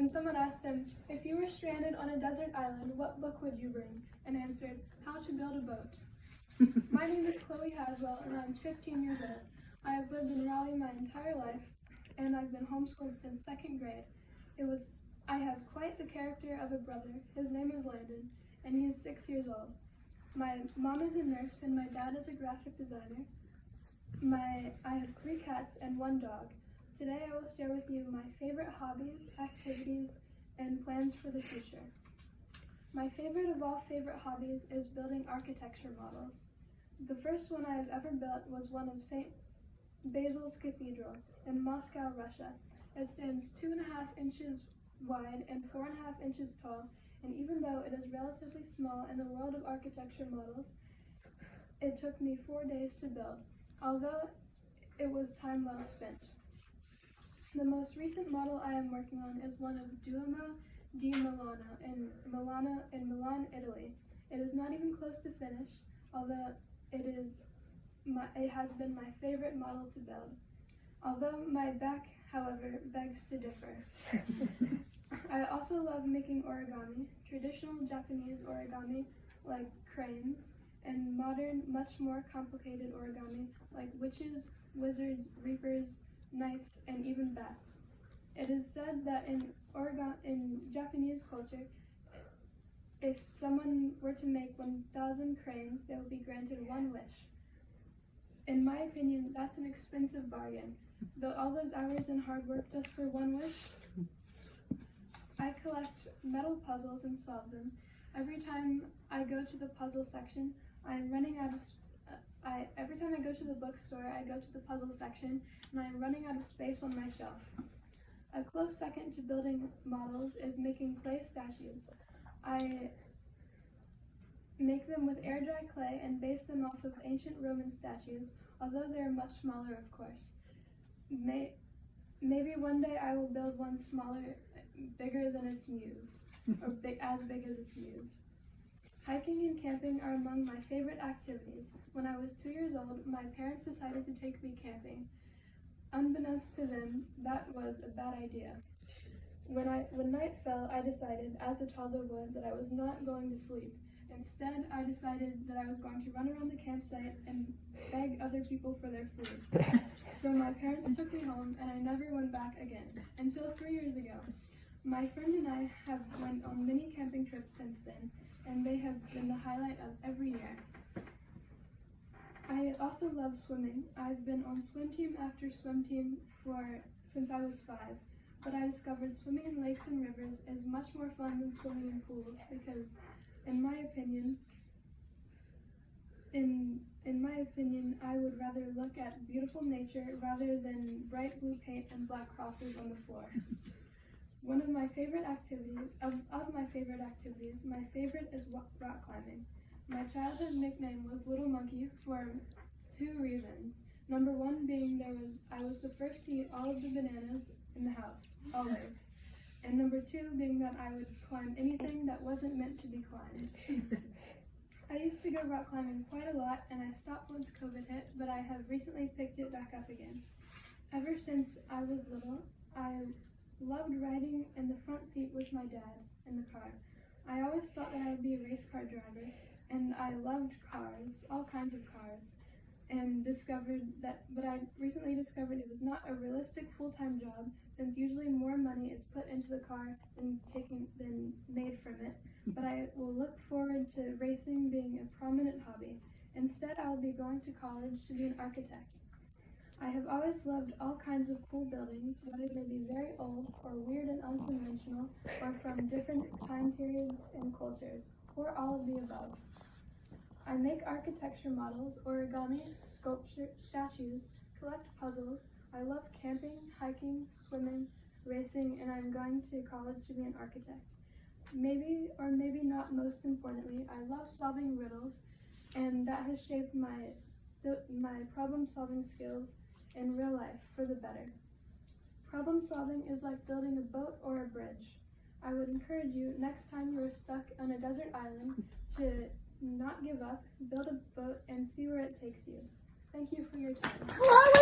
when someone asked him, if you were stranded on a desert island, what book would you bring? And answered, How to Build a Boat. My name is Chloe Haswell, and I'm 15 years old. I have lived in Raleigh my entire life, and I've been homeschooled since 2nd grade. I have quite the character of a brother. His name is Landon, and he is 6 years old. My mom is a nurse, and my dad is a graphic designer. I have 3 cats and 1 dog. Today I will share with you my favorite hobbies, activities, and plans for the future. My favorite of all favorite hobbies is building architecture models. The first one I have ever built was one of St. Basil's Cathedral in Moscow, Russia. It stands 2.5 inches wide and 4.5 inches tall, and even though it is relatively small in the world of architecture models, it took me 4 days to build, although it was time well spent. The most recent model I am working on is one of Duomo di Milano in Milan, Italy. It is not even close to finish, although it has been my favorite model to build. Although my back, however, begs to differ. I also love making origami, traditional Japanese origami like cranes, and modern, much more complicated origami like witches, wizards, reapers, knights, and even bats. It is said that in Japanese culture, if someone were to make 1,000 cranes, they would be granted 1 wish. In my opinion, that's an expensive bargain. Though all those hours and hard work just for 1 wish? I collect metal puzzles and solve them. Every time I go to the puzzle section, every time I go to the bookstore, I go to the puzzle section, and I'm running out of space on my shelf. A close second to building models is making clay statues. I make them with air-dry clay and base them off of ancient Roman statues, although they are much smaller, of course. Maybe one day I will build one smaller, bigger than its muse, or as big as its muse. Hiking and camping are among my favorite activities. When I was 2 years old, my parents decided to take me camping. Unbeknownst to them, that was a bad idea. When night fell, I decided, as a toddler would, that I was not going to sleep. Instead, I decided that I was going to run around the campsite and beg other people for their food. So my parents took me home, and I never went back again, until 3 years ago. My friend and I have went on many camping trips since then, and they have been the highlight of every year. I also love swimming. I've been on swim team after swim team since I was 5, but I discovered swimming in lakes and rivers is much more fun than swimming in pools because, in my opinion, I would rather look at beautiful nature rather than bright blue paint and black crosses on the floor. One of my favorite activities, my favorite is rock climbing. My childhood nickname was Little Monkey for 2 reasons. Number 1 being I was the first to eat all of the bananas in the house, always. And number 2 being that I would climb anything that wasn't meant to be climbed. I used to go rock climbing quite a lot, and I stopped once COVID hit, but I have recently picked it back up again. Ever since I was little, I loved riding in the front seat with my dad in the car. I always thought that I would be a race car driver, and I loved cars, all kinds of cars, but I recently discovered it was not a realistic full-time job, since usually more money is put into the car than made from it, but I will look forward to racing being a prominent hobby. Instead, I will be going to college to be an architect. I have always loved all kinds of cool buildings, whether they be very old or weird and unconventional, or from different time periods and cultures, or all of the above. I make architecture models, origami, sculpture, statues, collect puzzles. I love camping, hiking, swimming, racing, and I'm going to college to be an architect. Maybe or maybe not most importantly, I love solving riddles, and that has shaped my problem-solving skills in real life for the better. Problem solving is like building a boat or a bridge. I would encourage you, next time you are stuck on a desert island, to not give up, build a boat, and see where it takes you. Thank you for your time.